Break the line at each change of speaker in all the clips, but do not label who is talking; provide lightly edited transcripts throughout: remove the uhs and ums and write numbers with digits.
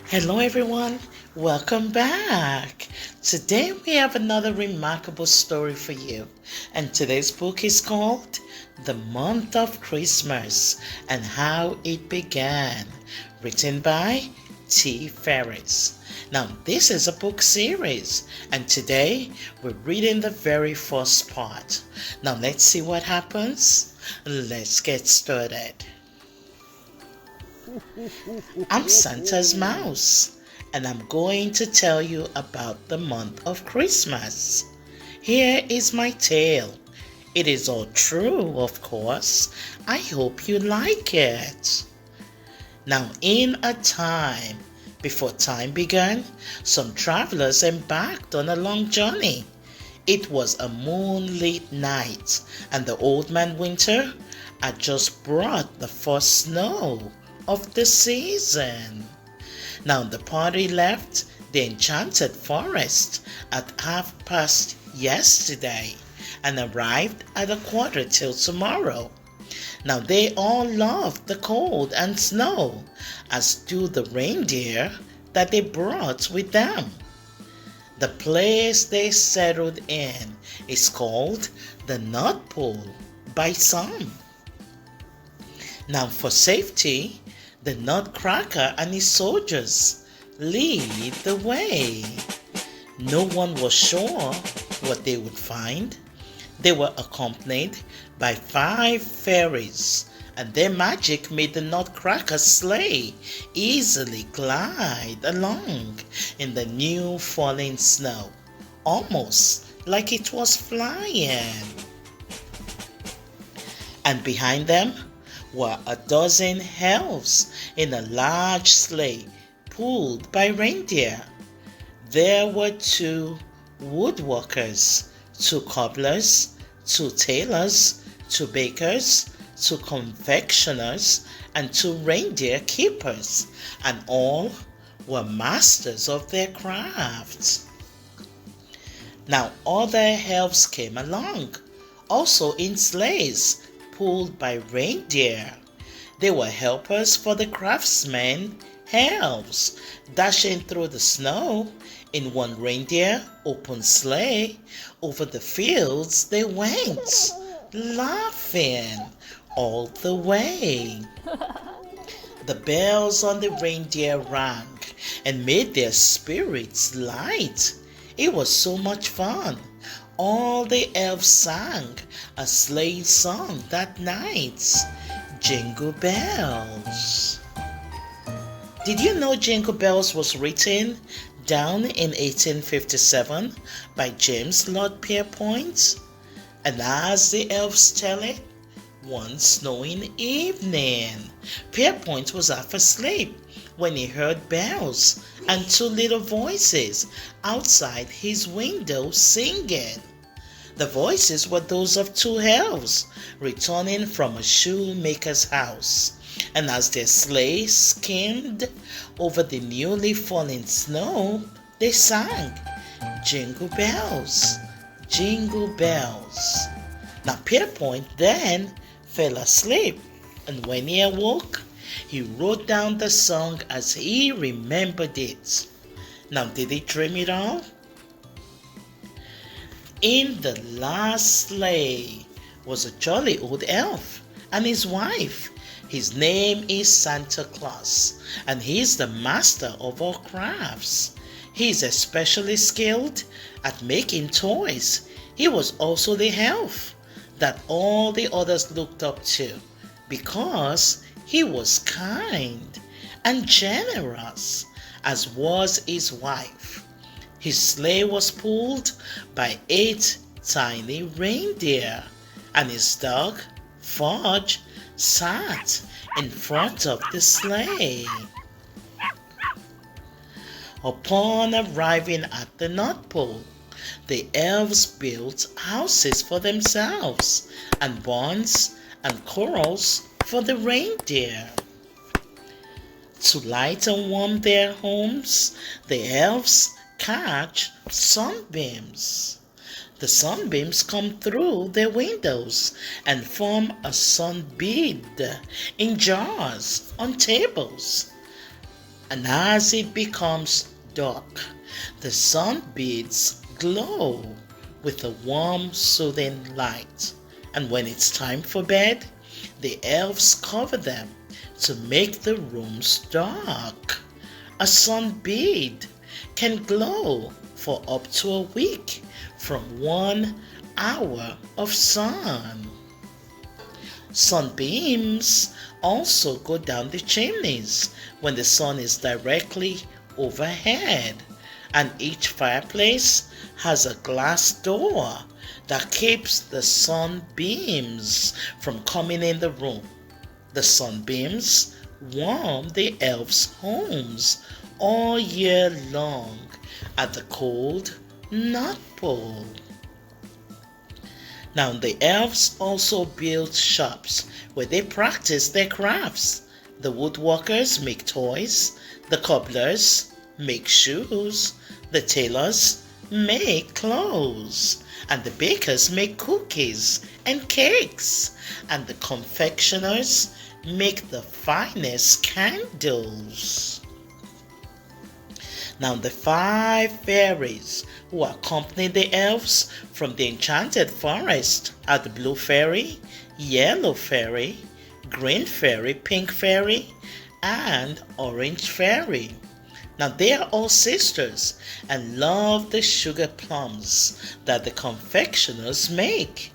Hello everyone, welcome back. Today we have another remarkable story for you, and today's book is called The Month of Christmas and How It Began, written by T.Ferries. Now this is a book series, and today we're reading the very first part. Now let's see what happens. Let's get started. I'm Santa's mouse, and I'm going to tell you about the month of Christmas. Here is my tale. It is all true, of course. I hope you like it. Now, in a time before time began, some travelers embarked on a long journey. It was a moonlit night, and the old man Winter had just brought the first snow of the season. Now the party left the enchanted forest at past yesterday and arrived at a quarter till tomorrow. Now they all loved the cold and snow, as do the reindeer that they brought with them. The place they settled in is called the North Pole by some. Now for safety, the Nutcracker and his soldiers lead the way. No one was sure what they would find. They were accompanied by 5 fairies, and their magic made the Nutcracker sleigh easily glide along in the new falling snow, almost like it was flying. And behind them were a dozen elves in a large sleigh pulled by reindeer. There were 2 woodworkers, 2 cobblers, 2 tailors, 2 bakers, 2 confectioners, and 2 reindeer keepers, and all were masters of their crafts. Now other elves came along, also in sleighs pulled by reindeer. They were helpers for the craftsmen elves, dashing through the snow in one reindeer open sleigh. Over the fields they went, laughing all the way. The bells on the reindeer rang and made their spirits light. It was so much fun. All the elves sang a sleigh song that night, Jingle Bells. Did you know Jingle Bells was written down in 1857 by James Lord Pierpont? And as the elves tell it, one snowing evening, Pierpont was half asleep when he heard bells and 2 little voices outside his window singing. The voices were those of 2 elves returning from a shoemaker's house, and as their sleigh skimmed over the newly fallen snow, they sang, Jingle Bells, Jingle Bells. Now Pierpont then fell asleep, and when he awoke, he wrote down the song as he remembered it. Now, did he dream it all? In the last sleigh was a jolly old elf and his wife. His name is Santa Claus, and he is the master of all crafts. He is especially skilled at making toys. He was also the elf that all the others looked up to, because he was kind and generous, as was his wife. His sleigh was pulled by 8 tiny reindeer, and his dog, Fudge, sat in front of the sleigh. Upon arriving at the North Pole, the elves built houses for themselves, and barns and corrals for the reindeer. To light and warm their homes, the elves catch sunbeams. The sunbeams come through their windows and form a sun bead in jars on tables. And as it becomes dark, the sun beads glow with a warm, soothing light. And when it's time for bed, the elves cover them to make the rooms dark. A sun bead can glow for up to a week from 1 hour of sun. Sunbeams also go down the chimneys when the sun is directly overhead, and each fireplace has a glass door that keeps the sunbeams from coming in the room. The sunbeams warm the elves' homes all year long at the cold North Pole. Now the elves also build shops where they practice their crafts. The woodworkers make toys, the cobblers make shoes, the tailors make clothes, and the bakers make cookies and cakes, and the confectioners make the finest candles. Now the 5 fairies who accompany the elves from the enchanted forest are the blue fairy, yellow fairy, green fairy, pink fairy, and orange fairy. Now they are all sisters and love the sugar plums that the confectioners make.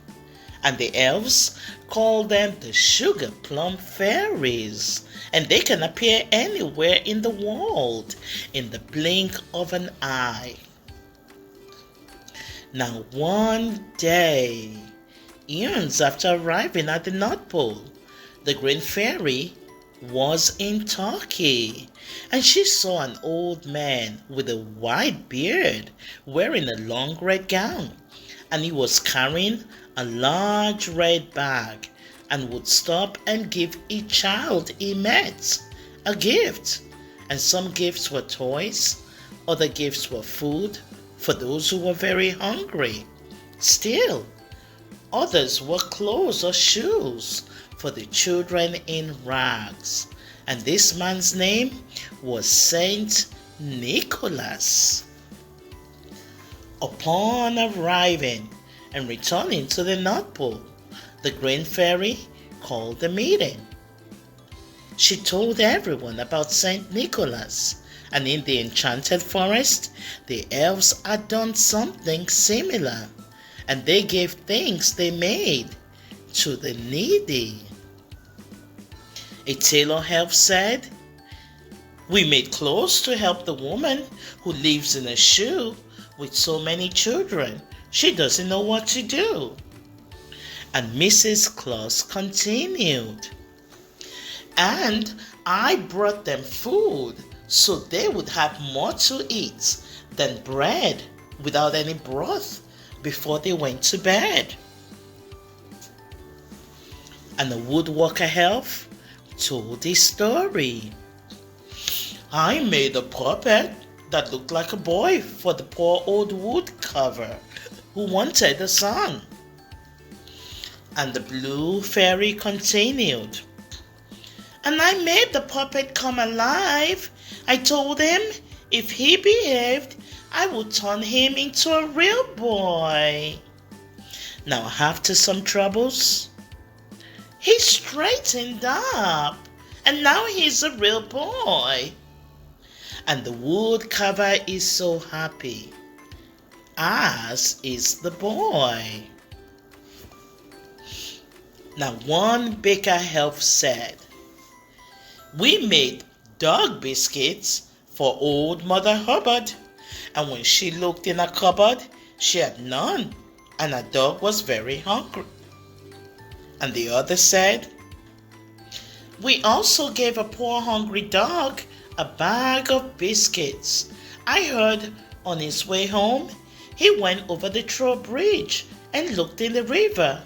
And the elves call them the sugar plum fairies, and they can appear anywhere in the world in the blink of an eye. Now one day, eons after arriving at the North Pole, the green fairy was in Turkey, and she saw an old man with a white beard wearing a long red gown, and he was carrying a large red bag and would stop and give each child he met a gift. And some gifts were toys, other gifts were food for those who were very hungry. Still, others were clothes or shoes for the children in rags. And this man's name was Saint Nicholas. Upon arriving and returning to the North Pole, the green fairy called a meeting. She told everyone about Saint Nicholas, and in the enchanted forest, the elves had done something similar, and they gave things they made to the needy. A tailor elf said, "We made clothes to help the woman who lives in a shoe with so many children. She doesn't know what to do." And Mrs. Claus continued, "And I brought them food so they would have more to eat than bread without any broth before they went to bed." And the woodworker elf told his story. "I made a puppet that looked like a boy for the poor old woodcarver who wanted a son." And the blue fairy continued, "And I made the puppet come alive. I told him if he behaved, I would turn him into a real boy. Now after some troubles, he straightened up, and now he's a real boy. And the woodcarver is so happy, as is the boy." Now one baker elf said, "We made dog biscuits for old Mother Hubbard, and when she looked in a cupboard, she had none, and her dog was very hungry." And the other said, "We also gave a poor hungry dog a bag of biscuits. I heard on his way home, he went over the Troll Bridge and looked in the river.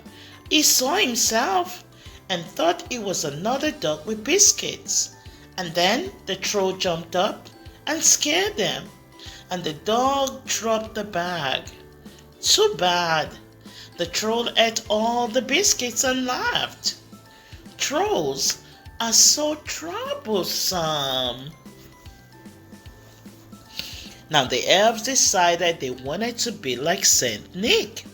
He saw himself and thought it was another dog with biscuits. And then the troll jumped up and scared them, and the dog dropped the bag. Too bad. The troll ate all the biscuits and laughed. Trolls are so troublesome. Now the elves decided they wanted to be like Saint Nick.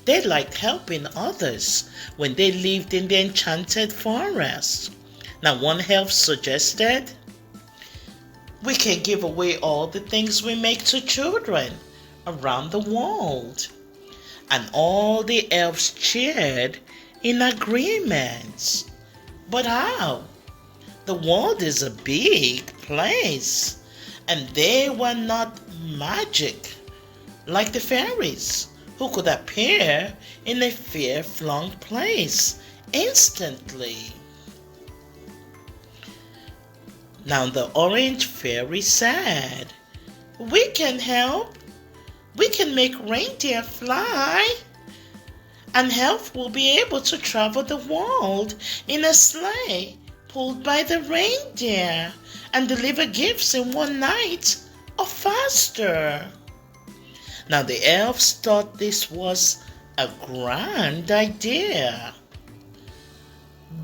They liked helping others when they lived in the enchanted forest. Now one elf suggested, "We can give away all the things we make to children around the world." And all the elves cheered in agreement. But how? The world is a big place, and they were not magic like the fairies, who could appear in a far-flung place instantly. Now the orange fairy said, "We can help. We can make reindeer fly, and elf will be able to travel the world in a sleigh pulled by the reindeer and deliver gifts in one night or faster." Now the elves thought this was a grand idea.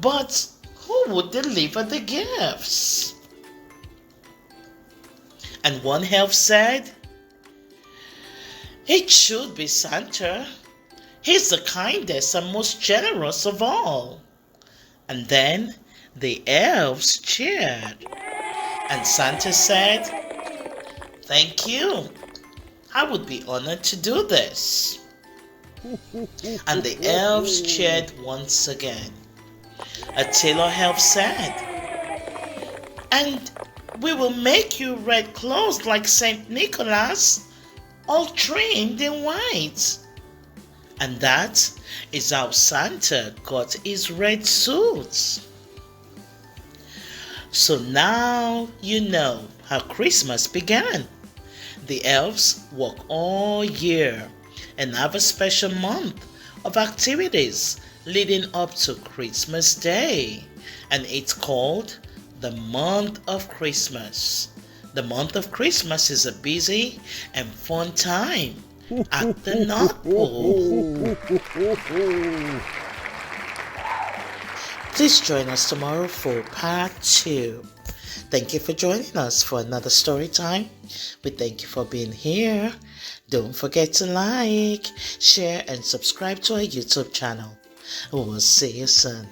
But who would deliver the gifts? And one elf said, "It should be Santa. He's the kindest and most generous of all." And then the elves cheered. And Santa said, "Thank you. I would be honored to do this." And the elves cheered once again. A tailor elf said, "And we will make you red clothes like Saint Nicholas, all trimmed in white." And that is how Santa got his red suit. So now you know how Christmas began. The elves work all year and have a special month of activities leading up to Christmas Day, and it's called the month of Christmas. The month of Christmas is a busy and fun time at the North Pole. Please join us tomorrow for part 2. Thank you for joining us for another story time. We thank you for being here. Don't forget to like, share, and subscribe to our YouTube channel. We will see you soon.